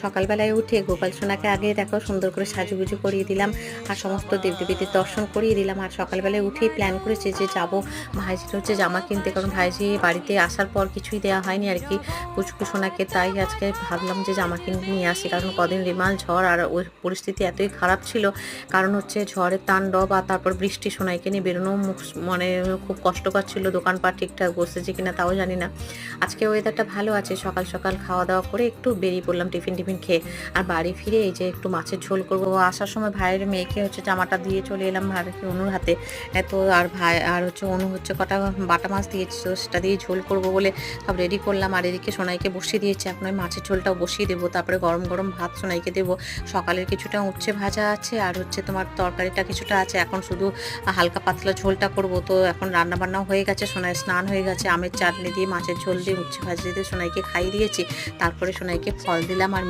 সকালবেলায় উঠে গোপাল সোনাকে আগে দেখো সুন্দর করে সাজুগুজু করিয়ে দিলাম, আর সমস্ত দেবদেবীদের দর্শন করিয়ে দিলাম। আর সকালবেলায় উঠেই প্ল্যান করেছি যে যাব ভাইজির হচ্ছে জামা কিনতে, কারণ ভাইজি বাড়িতে আসার পর কিছুই দেওয়া হয়নি আর কি পুচকু সোনাকে। তাই আজকে ভাবলাম যে জামা কিনে নিয়ে আসি, কারণ কদিন রেমাল ঝড় আর ওই পরিস্থিতি এতই খারাপ ছিল, কারণ হচ্ছে ঝড়ের তাণ্ডব আর তারপর বৃষ্টি, সোনাইকে নিয়ে বেরোনো মানে খুব কষ্টকর ছিল। দোকানপাট ঠিকঠাক বসেছে কিনা তাও জানি না। আজকে ওয়েদারটা ভালো আছে, সকাল সকাল খাওয়া দাওয়া করে একটু বেরিয়ে পড়লাম টিফিন খেয়ে। আর বাড়ি ফিরে এই যে একটু মাছের ঝোল করবো। আসার সময় ভাইয়ের মেয়েকে হচ্ছে জামাটা দিয়ে চলে এলাম ভাইকে, অনুর হাতে। তো আর ভাই আর হচ্ছে অনু হচ্ছে কটা বাটা মাছ দিয়েছে, তো সেটা দিয়ে ঝোল করবো বলে সব রেডি করলাম। আর এদিকে সোনাইকে বসিয়ে দিয়েছি, এখন ওই মাছের ঝোলটাও বসিয়ে দেবো, তারপরে গরম গরম ভাত সোনাইকে দেবো। সকালের কিছুটা উচ্ছে ভাজা আছে, আর হচ্ছে তোমার তরকারিটা কিছুটা আছে, এখন শুধু হালকা পাতলা ঝোলটা করব। তো এখন রান্না বান্নাও হয়ে গেছে, সোনাই স্নান হয়ে গেছে, আমের চাটনি দিয়ে মাছের ঝোল দিয়ে উচ্ছে ভাজি দিয়ে সোনাইকে খাইয়ে দিয়েছি। তারপরে সোনাইকে ফল দিলাম আর